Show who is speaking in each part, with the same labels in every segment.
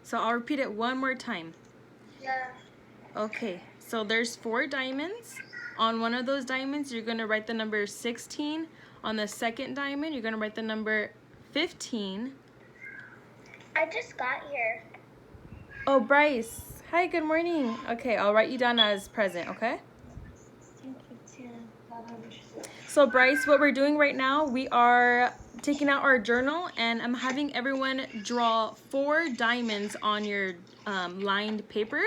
Speaker 1: So I'll repeat it one more time.
Speaker 2: Yeah.
Speaker 1: Okay, so there's 4 diamonds. On one of those diamonds, you're going to write the number 16. On the second diamond, you're going to write the number 15.
Speaker 2: I just got here.
Speaker 1: Oh, Bryce. Hi, good morning. Okay, I'll write you down as present, okay? So Bryce, what we're doing right now, we are taking out our journal and I'm having everyone draw 4 diamonds on your lined paper.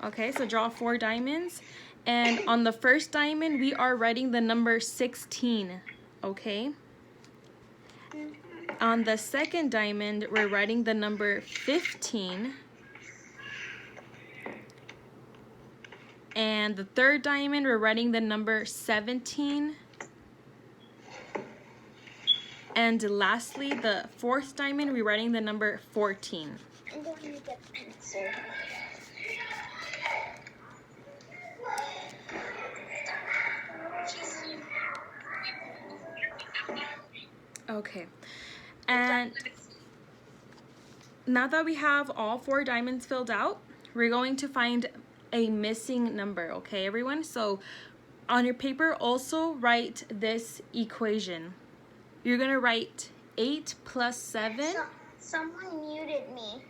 Speaker 1: Okay, so draw 4 diamonds. And on the first diamond, we are writing the number 16, okay? On the second diamond, we're writing the number 15. And the third diamond, we're writing the number 17. And lastly, the fourth diamond, we're writing the number 14.
Speaker 2: I'm going to get a pencil.
Speaker 1: Okay. And now that we have all 4 diamonds filled out, we're going to find a missing number, okay, everyone? So on your paper, also write this equation. You're going to write 8 plus 7.
Speaker 2: Someone muted me.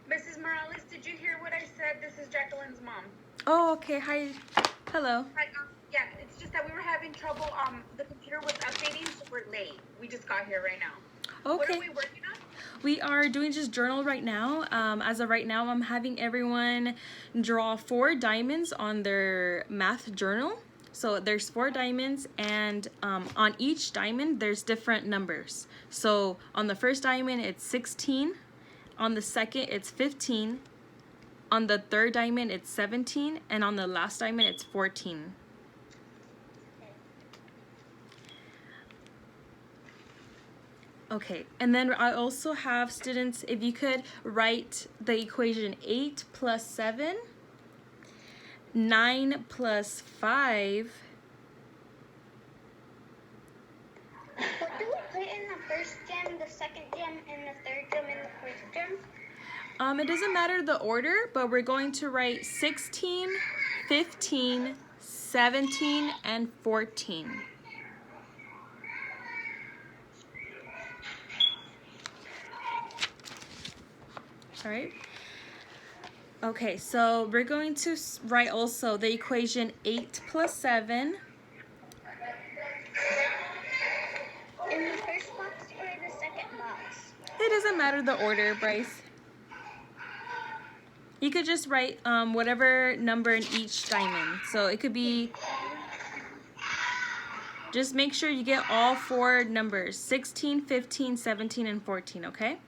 Speaker 3: Mrs. Morales, did you hear what I said? This is Jacqueline's mom.
Speaker 1: Oh, okay. Hi. Hello.
Speaker 3: Hi, yeah, it's just that we were having trouble. The computer was updating, so we're late. We just got here right now.
Speaker 1: Okay.
Speaker 3: What are we working on?
Speaker 1: We are doing just journal right now. As of right now, I'm having everyone draw 4 diamonds on their math journal. So there's 4 diamonds, and on each diamond, there's different numbers. So on the first diamond, it's 16. On the second, it's 15. On the third diamond, it's 17. And on the last diamond, it's 14. Okay, and then I also have students, if you could write the equation 8 plus 7, 9 plus 5.
Speaker 2: What do we put in the first gem, the second gem, and the third gem, and the fourth gem?
Speaker 1: It doesn't matter the order, but we're going to write 16, 15, 17, and 14. All right. Okay, so we're going to write also the equation 8 plus 7.
Speaker 2: In the first box or the second box?
Speaker 1: It doesn't matter the order, Bryce. You could just write whatever number in each diamond. So it could be, just make sure you get all 4 numbers, 16, 15, 17, and 14, okay?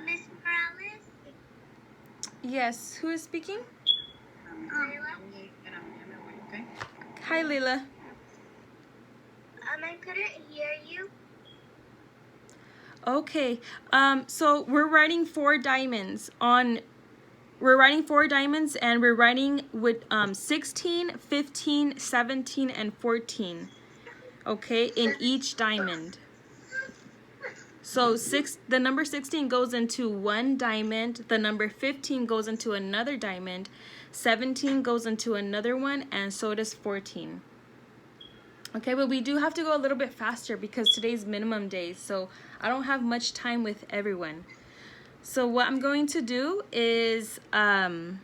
Speaker 2: Miss Morales?
Speaker 1: Yes, who is speaking?
Speaker 2: Layla?
Speaker 1: Hi, Leila.
Speaker 2: I couldn't hear you.
Speaker 1: Okay, so we're writing 4 diamonds and we're writing with 16, 15, 17, and 14, okay, in each diamond. So the number 16 goes into one diamond, the number 15 goes into another diamond, 17 goes into another one, and so does 14. Okay, but we do have to go a little bit faster because today's minimum days, so I don't have much time with everyone. So what I'm going to do is, now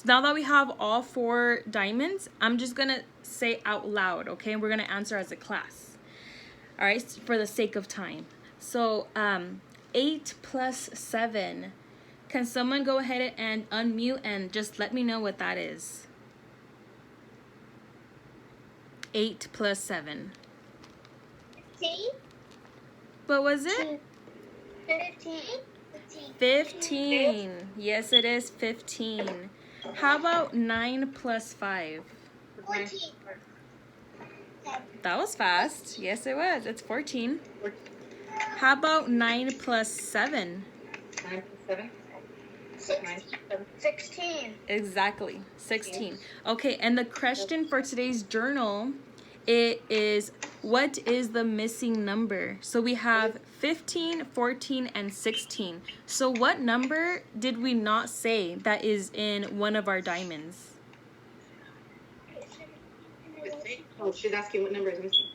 Speaker 1: that we have all 4 diamonds, I'm just going to say out loud, okay? And we're going to answer as a class, all right, for the sake of time. So 8 plus 7. Can someone go ahead and unmute and just let me know what that is? 8 plus 7.
Speaker 2: 15?
Speaker 1: What was it?
Speaker 2: 15.
Speaker 1: 15. Yes, it is 15. How about 9 plus 5?
Speaker 2: 14.
Speaker 1: That was fast. Yes, it was. It's 14. How about 9 plus 7?
Speaker 4: 9 plus 7?
Speaker 2: 16.
Speaker 1: Exactly, 16. Okay, and the question for today's journal It is, what is the missing number? So we have 15, 14, and 16. So what number did we not say that is in one of our diamonds?
Speaker 3: Oh, she's asking what number is missing.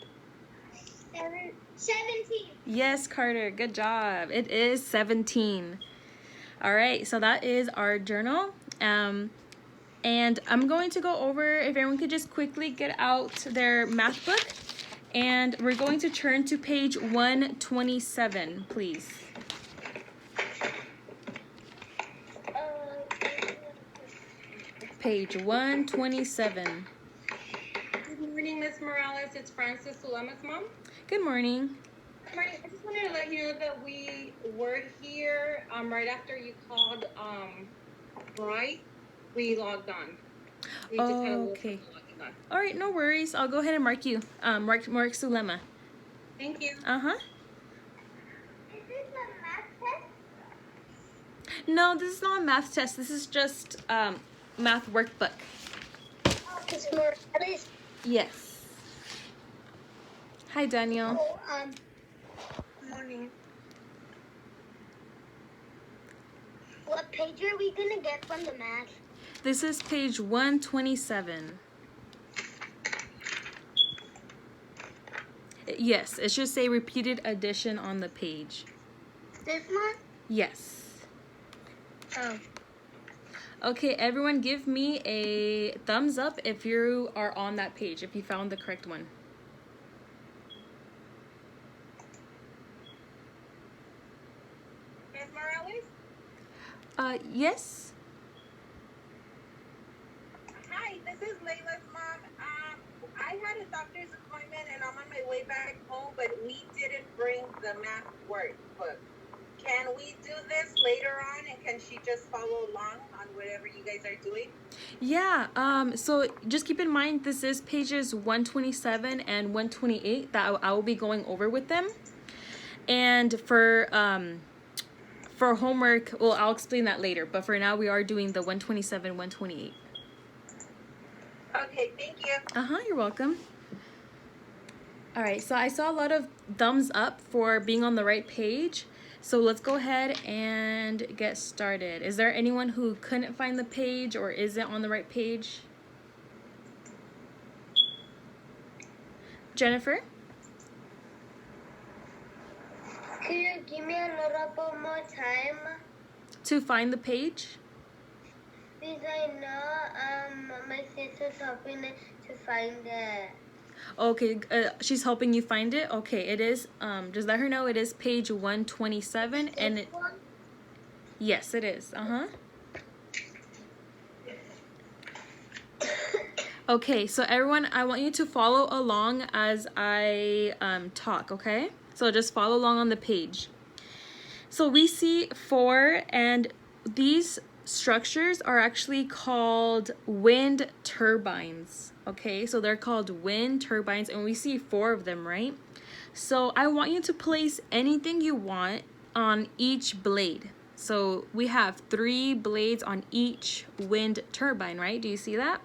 Speaker 2: 17.
Speaker 1: Yes, Carter, good job. It is 17. All right, so that is our journal. And I'm going to go over, if everyone could just quickly get out their math book. And we're going to turn to page 127, please. Page 127.
Speaker 4: Good morning, Miss Morales. It's Francis Sulema's mom.
Speaker 1: Good morning.
Speaker 4: Morning. I just wanted to let you know that we were here right after you called Bright. We logged on. We just had a little
Speaker 1: Okay.
Speaker 4: trouble logging on.
Speaker 1: All right, no worries. I'll go ahead and mark you. Mark Sulema.
Speaker 4: Thank you.
Speaker 1: Uh-huh.
Speaker 2: Is this a math test?
Speaker 1: No, this is not a math test. This is just math workbook.
Speaker 2: It's more.
Speaker 1: Yes. Hi, Daniel.
Speaker 2: Morning. What page are we gonna get from the math?
Speaker 1: This is page 127. Yes, it should say repeated addition on the page.
Speaker 2: This one?
Speaker 1: Yes.
Speaker 2: Oh.
Speaker 1: Okay, everyone give me a thumbs up if you are on that page, if you found the correct one.
Speaker 3: Miss Morales?
Speaker 1: Yes?
Speaker 3: Hi, this is Layla's mom. I had a doctor's appointment and I'm on my way back home, but we didn't bring the math workbook. Can we do this later on, and can she just follow along on whatever you guys are doing?
Speaker 1: Yeah, so just keep in mind this is pages 127 and 128 that I will be going over with them. And for homework, well, I'll explain that later, but for now we are doing the 127, 128.
Speaker 3: Okay, thank you.
Speaker 1: Uh-huh, you're welcome. All right, so I saw a lot of thumbs up for being on the right page. So let's go ahead and get started. Is there anyone who couldn't find the page or isn't on the right page? Jennifer?
Speaker 2: Can you give me a little bit more time?
Speaker 1: To find the page?
Speaker 2: Because I know my sister's helping me to find it.
Speaker 1: Okay, she's helping you find it. Okay, it is. Just let her know it is page 127, and it.
Speaker 2: One?
Speaker 1: Yes, it is. Okay, so everyone, I want you to follow along as I talk. Okay, so just follow along on the page. So we see 4, and these structures are actually called wind turbines. Okay, so they're called wind turbines, and we see 4 of them, right? So I want you to place anything you want on each blade. So we have 3 blades on each wind turbine, right? Do you see that?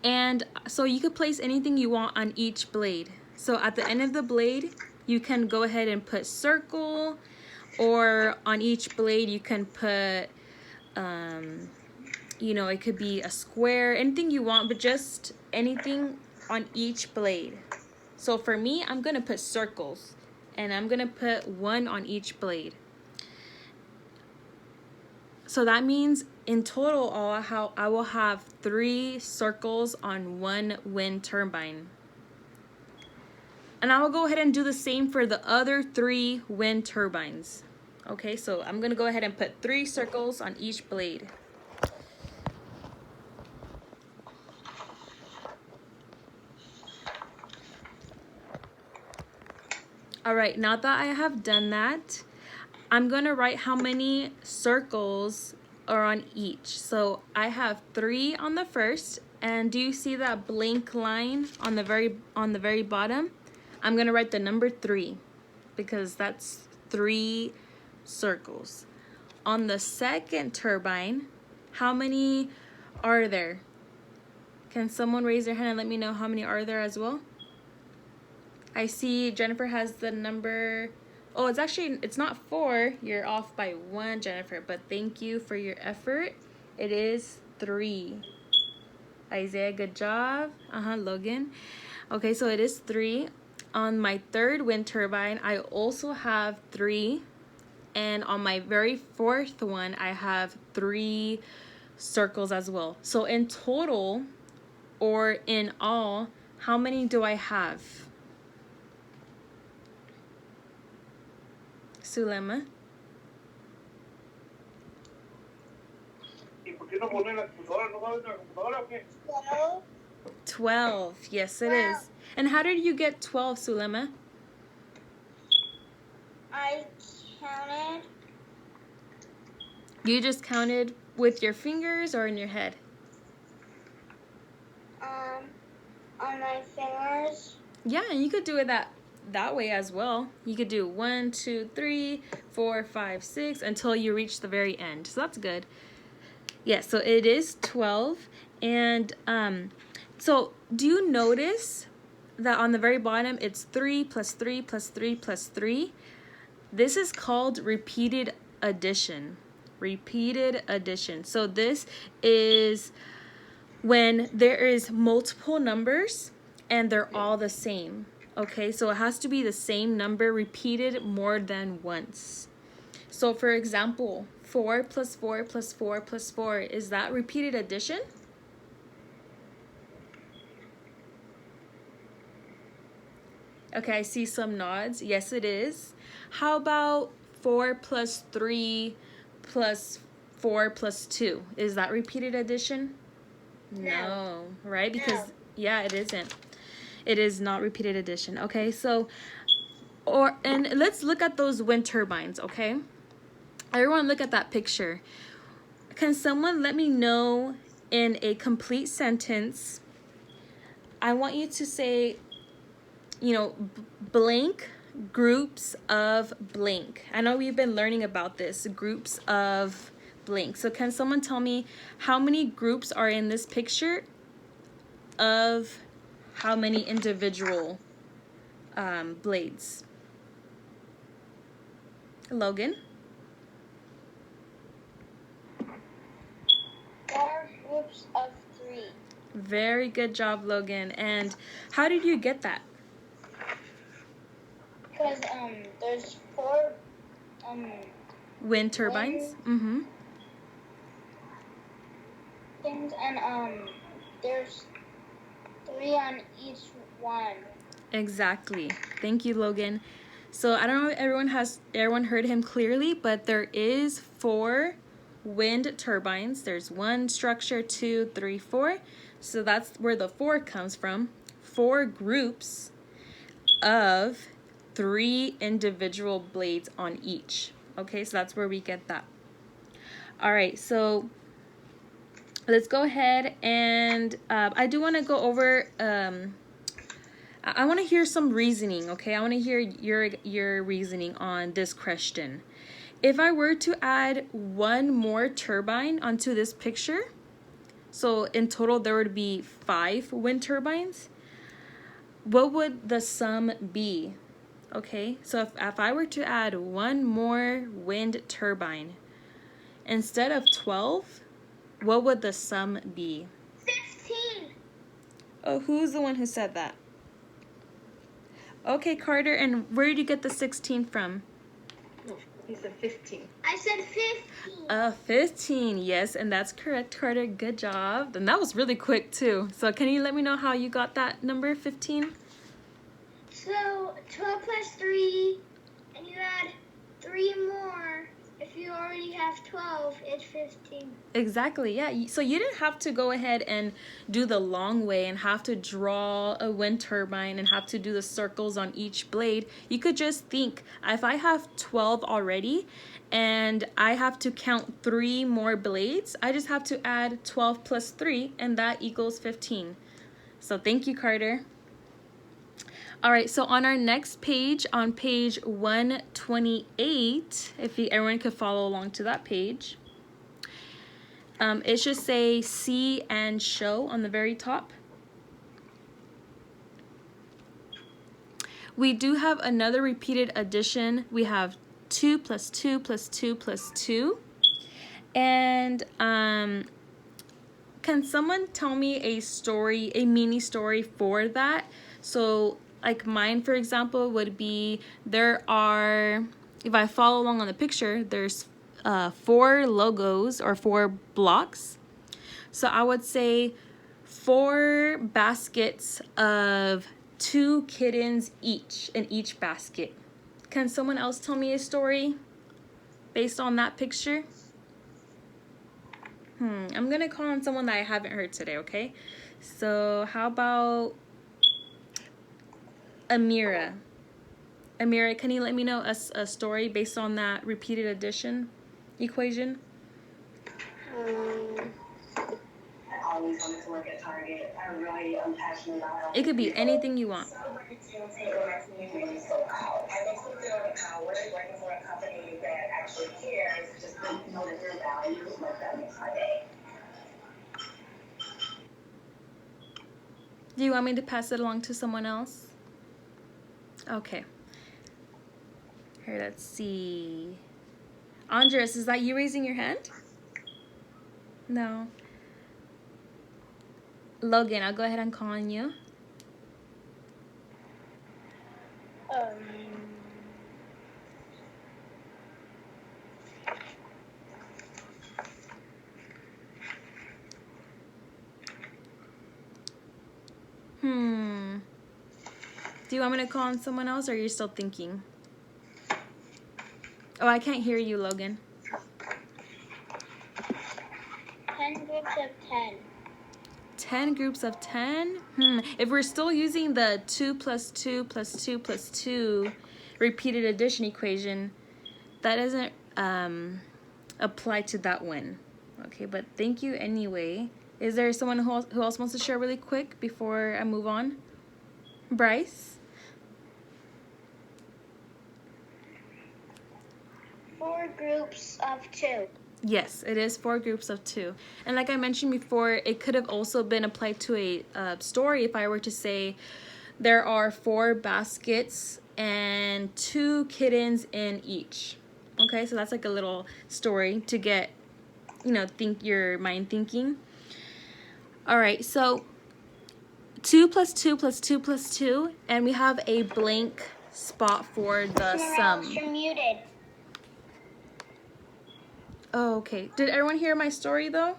Speaker 1: And so you could place anything you want on each blade. So at the end of the blade, you can go ahead and put circle, or on each blade you can put you know, it could be a square, anything you want, but just anything on each blade. So for me, I'm gonna put circles, and I'm gonna put 1 on each blade. So that means in total, I will have 3 circles on 1 wind turbine. And I will go ahead and do the same for the other 3 wind turbines. Okay, so I'm gonna go ahead and put 3 circles on each blade. All right, now that I have done that, I'm gonna write how many circles are on each. So I have 3 on the first, and do you see that blank line on the very bottom? I'm gonna write the number 3 because that's 3 circles. On the second turbine, how many are there? Can someone raise their hand and let me know how many are there as well? I see Jennifer has the number. Oh, it's not 4. You're off by 1, Jennifer, but thank you for your effort. It is 3. Isaiah, good job. Logan. Okay, so it is 3. On my 3rd wind turbine, I also have 3. And on my very 4th one, I have 3 circles as well. So in total, or in all, how many do I have? Sulema? 12. Yes, it is. And how did you get 12, Sulema?
Speaker 2: I counted.
Speaker 1: You just counted with your fingers or in your head?
Speaker 2: On my fingers.
Speaker 1: Yeah, and you could do it that way as well. You could do 1, 2, 3, 4, 5, 6 until you reach the very end. So that's good. Yeah, so it is 12. And so do you notice that on the very bottom it's 3 plus 3 plus 3 plus 3? This is called repeated addition. Repeated addition. So this is when there is multiple numbers and they're all the same. Okay, so it has to be the same number repeated more than once. So for example, 4 plus 4 plus 4 plus 4, is that repeated addition? Okay, I see some nods. Yes, it is. How about 4 plus 3 plus 4 plus 2? Is that repeated addition? No, right? Because, yeah, it isn't. It is not repeated addition. Okay, so, and let's look at those wind turbines, okay? Everyone look at that picture. Can someone let me know in a complete sentence? I want you to say, blank groups of blank. I know we've been learning about this, groups of blank. So can someone tell me how many groups are in this picture of how many individual blades? Logan?
Speaker 2: 4 groups of 3.
Speaker 1: Very good job, Logan. And how did you get that?
Speaker 2: Because there's 4
Speaker 1: Wind turbines? Mm-hmm.
Speaker 2: things, and there's 3 on each one.
Speaker 1: Exactly. Thank you, Logan. So I don't know if everyone heard him clearly, but there is 4 wind turbines. There's 1 structure, 2, 3, 4. So that's where the 4 comes from. 4 groups of 3 individual blades on each. Okay, so that's where we get that. All right, so let's go ahead and I do want to go over. I want to hear some reasoning. Okay, I want to hear your reasoning on this question. If I were to add 1 more turbine onto this picture, so in total there would be 5 wind turbines, what would the sum be? Okay, so if I were to add 1 more wind turbine, instead of 12, what would the sum be?
Speaker 2: 15.
Speaker 1: Oh, who's the one who said that? Okay, Carter, and where did you get the 16 from?
Speaker 4: No, he said 15.
Speaker 2: I said 15.
Speaker 1: 15, yes, and that's correct, Carter. Good job. And that was really quick, too. So can you let me know how you got that number, 15?
Speaker 2: So 12 plus 3, and you add 3 more. If you already have 12, it's 15.
Speaker 1: Exactly, yeah. So you didn't have to go ahead and do the long way and have to draw a wind turbine and have to do the circles on each blade. You could just think, if I have 12 already and I have to count 3 more blades, I just have to add 12 plus 3, and that equals 15. So thank you, Carter. All right, so on our next page, on page 128, if everyone could follow along to that page, It should say see and show on the very top. We do have another repeated addition. We have 2 plus 2 plus 2 plus 2. And can someone tell me a story, a mini story for that? So like mine, for example, would be there are, if I follow along on the picture, there's 4 logos or 4 blocks. So I would say 4 baskets of 2 kittens each in each basket. Can someone else tell me a story based on that picture? I'm gonna call on someone that I haven't heard today, okay? So how about Amira? Amira, can you let me know a story based on that repeated addition equation?
Speaker 5: I always wanted to work at Target. I really am passionate about
Speaker 1: It could be anything you want.
Speaker 5: so many things take on that community so out. And they put it on the power, working for a company that actually cares, just to know that their values, like that makes my day.
Speaker 1: Do you want me to pass it along to someone else? Okay. Here, let's see. Andres, is that you raising your hand? No. Logan, I'll go ahead and call on you. Do you want me to call on someone else, or are you still thinking? Oh, I can't hear you, Logan.
Speaker 2: 10 groups of 10.
Speaker 1: 10 groups of 10? If we're still using the 2 plus 2 plus 2 plus 2 repeated addition equation, that doesn't apply to that one. Okay, but thank you anyway. Is there someone who else wants to share really quick before I move on? Bryce?
Speaker 2: 4 groups of 2.
Speaker 1: Yes, it is 4 groups of 2. And like I mentioned before, it could have also been applied to a story if I were to say there are 4 baskets and 2 kittens in each. Okay, so that's like a little story to get, think your mind thinking. All right, so 2 plus 2 plus 2 plus 2, and we have a blank spot for the sum.
Speaker 2: You're muted.
Speaker 1: Oh, okay. Did everyone hear my story though?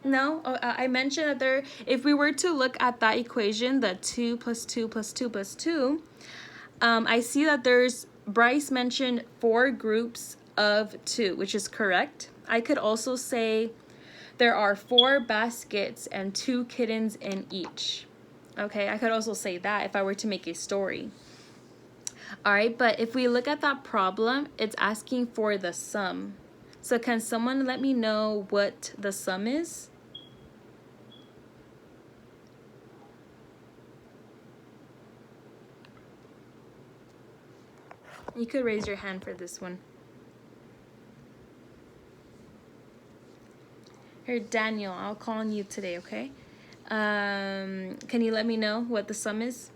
Speaker 1: No? Oh, I mentioned that if we were to look at that equation, the 2 plus 2 plus 2 plus 2, I see that Bryce mentioned 4 groups of 2, which is correct. I could also say there are 4 baskets and 2 kittens in each. Okay, I could also say that if I were to make a story. All right, but if we look at that problem, it's asking for the sum. So can someone let me know what the sum is? You could raise your hand for this one. Here, Daniel, I'll call on you today, okay? Can you let me know what the sum is?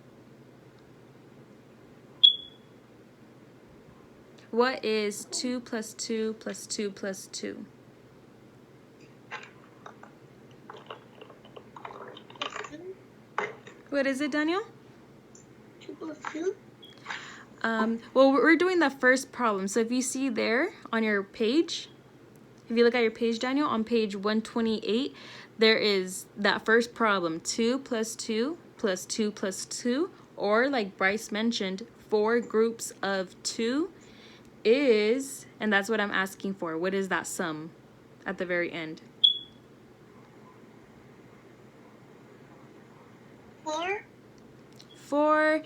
Speaker 1: What is 2 plus 2 plus 2 plus 2? What is it, Daniel?
Speaker 2: 2 plus 2?
Speaker 1: Well, we're doing the first problem. So if you see there on your page, if you look at your page, Daniel, on page 128, there is that first problem, 2 plus 2 plus 2 plus 2, or like Bryce mentioned, 4 groups of 2 is, and that's what I'm asking for. What is that sum at the very end?
Speaker 2: 4?
Speaker 1: 4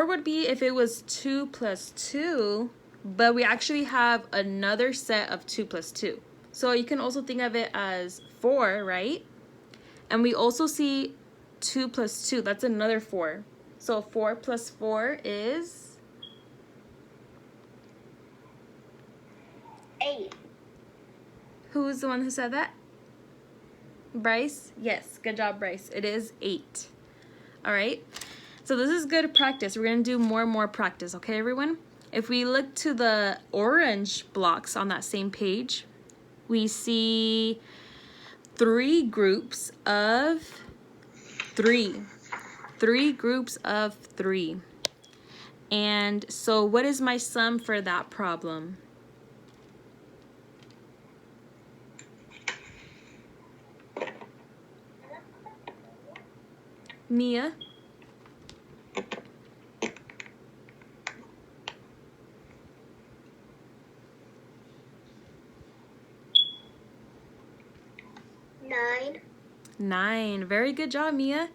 Speaker 1: would be if it was 2 plus 2, but we actually have another set of 2 plus 2. So you can also think of it as 4, right? And we also see 2 plus 2. That's another 4. So 4 plus 4 is
Speaker 2: 8.
Speaker 1: Who's the one who said that? Bryce? Yes, good job, Bryce. It is 8. All right. So this is good practice. We're going to do more and more practice, okay, everyone? If we look to the orange blocks on that same page, we see 3 groups of 3. 3 groups of 3. And so what is my sum for that problem? Mia?
Speaker 2: Nine.
Speaker 1: 9. Very good job, Mia.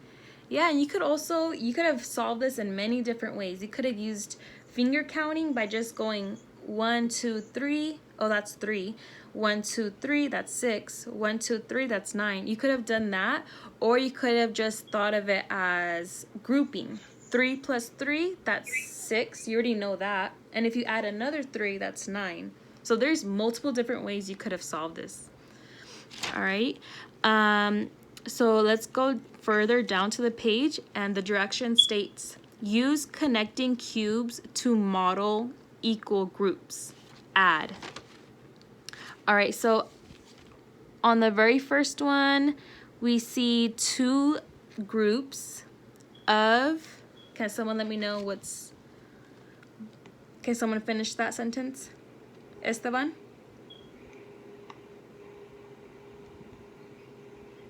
Speaker 1: Yeah, and you could have solved this in many different ways. You could have used finger counting by just going 1, 2, 3. Oh, that's 3. 1, 2, 3, that's 6. 1, 2, 3, that's 9. You could have done that, or you could have just thought of it as grouping. 3 plus 3, that's 6. You already know that. And if you add another 3, that's 9. So there's multiple different ways you could have solved this. All right. So let's go further down to the page, and the direction states, use connecting cubes to model equal groups. Add. All right, so on the very first one, we see 2 groups of, can someone let me know what's, can someone finish that sentence? Esteban?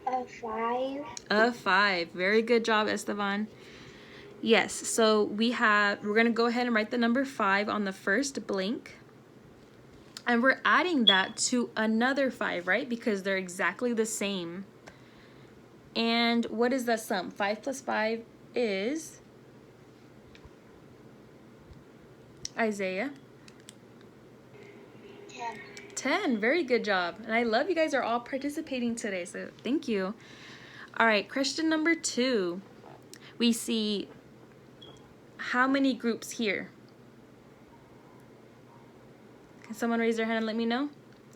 Speaker 2: A 5.
Speaker 1: A 5. Very good job, Esteban. Yes, so we're going to go ahead and write the number 5 on the first blank. And we're adding that to another 5, right? Because they're exactly the same. And what is the sum? 5 plus 5 is? Isaiah?
Speaker 2: 10.
Speaker 1: 10. Very good job. And I love you guys are all participating today, so thank you. All right, question number 2. We see how many groups here? Can someone raise their hand and let me know?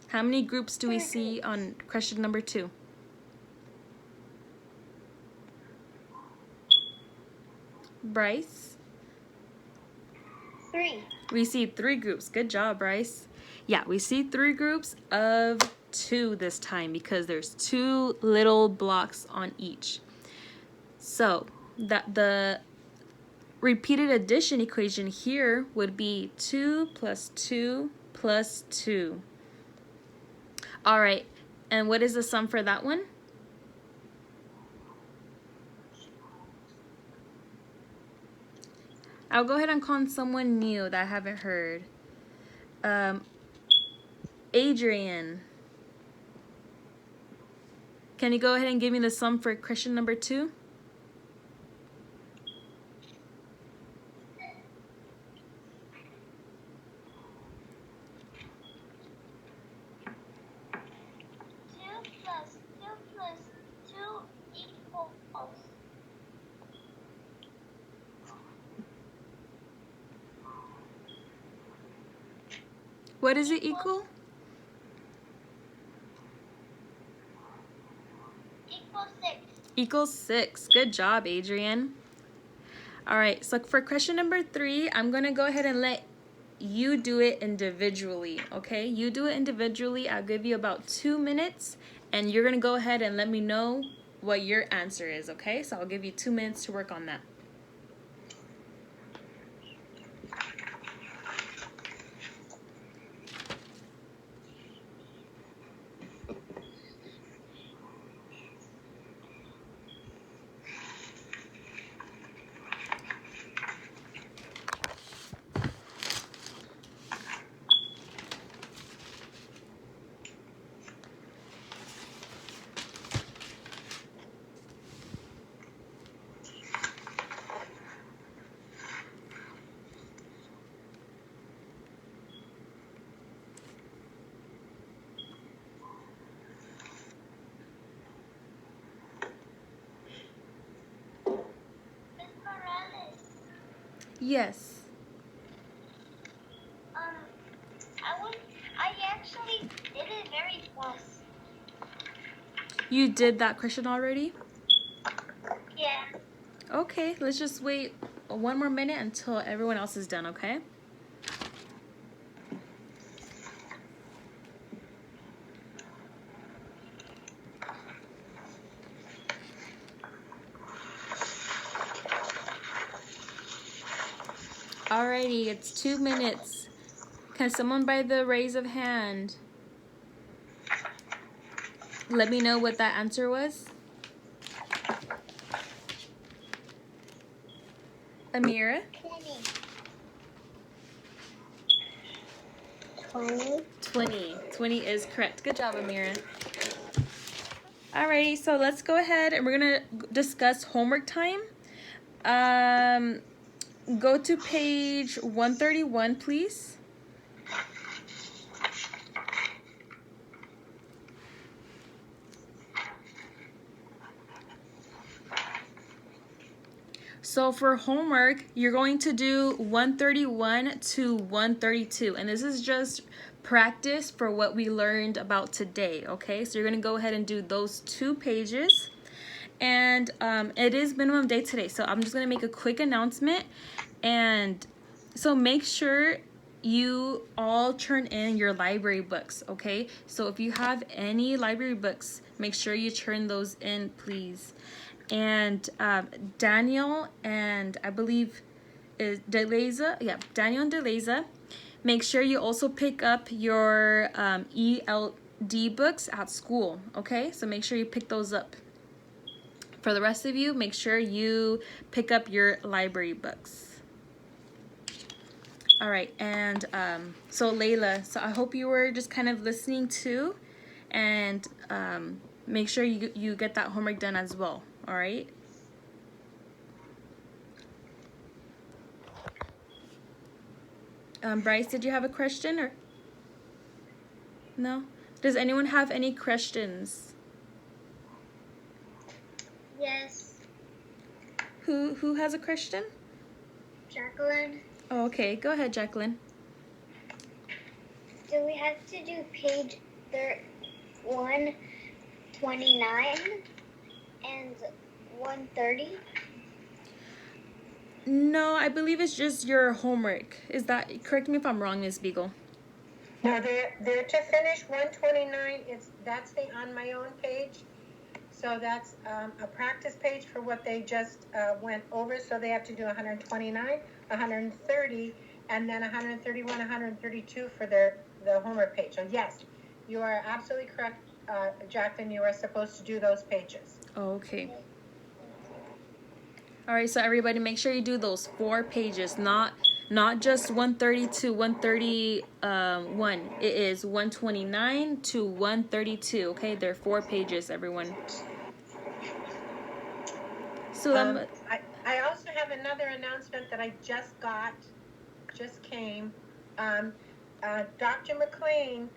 Speaker 1: How many groups do we see on question number 2? Bryce?
Speaker 2: 3.
Speaker 1: We see 3 groups. Good job, Bryce. Yeah, we see 3 groups of 2 this time because there's 2 little blocks on each. So that the repeated addition equation here would be 2 plus 2 plus 2. All right, and what is the sum for that one? I'll go ahead and call on someone new that I haven't heard. Adrian. Can you go ahead and give me the sum for question number 2?
Speaker 2: 2 plus 2 equals.
Speaker 1: What does it equal?
Speaker 2: Equals 6.
Speaker 1: Equals 6. Good job, Adrian. All right, so for question number 3, I'm going to go ahead and let you do it individually, okay? You do it individually. I'll give you about 2 minutes, and you're going to go ahead and let me know what your answer is, okay? So I'll give you 2 minutes to work on that.
Speaker 2: Miss Morales,
Speaker 1: Yes.
Speaker 2: I actually
Speaker 1: You did that question already?
Speaker 2: Yeah.
Speaker 1: Okay, let's just wait one more minute until everyone else is done, okay? Alrighty, it's 2 minutes. Can someone by the raise of hand let me know what that answer was? Amira?
Speaker 2: 20.
Speaker 1: 20 is correct. Good job, Amira. Alrighty, so let's go ahead and we're gonna discuss homework time. Go to page 131, please. So for homework, you're going to do 131 to 132, and this is just practice for what we learned about today, okay? So you're gonna go ahead and do those 2 pages. And it is minimum day today, so I'm just gonna make a quick announcement. And so make sure you all turn in your library books, okay? So if you have any library books, make sure you turn those in, please. And Daniel and I believe is Deleza, yeah, Daniel and Deleza, make sure you also pick up your ELD books at school, okay? So make sure you pick those up. For the rest of you, make sure you pick up your library books. All right, and so Layla, so I hope you were just kind of listening too, and make sure you get that homework done as well. All right. Bryce, did you have a question or no? Does anyone have any questions?
Speaker 2: Yes.
Speaker 1: Who has a question?
Speaker 2: Jacqueline,
Speaker 1: Oh, okay, go ahead, Jacqueline.
Speaker 2: do we have to do page 129 and 130?
Speaker 1: No, I believe it's just your homework. Is that, correct me if I'm wrong, Miss Beagle.
Speaker 3: No, they're to finish 129. That's the on my own page. So that's a practice page for what they just went over. So they have to do 129, 130, and then 131, 132 for the homework page. So yes, you are absolutely correct, Jacqueline. You are supposed to do those pages.
Speaker 1: Okay. All right, so everybody make sure you do those 4 pages, not just 130 to 131. It is 129 to 132, okay? They're 4 pages, everyone. So
Speaker 3: I also have another announcement that I just came. Dr. McLean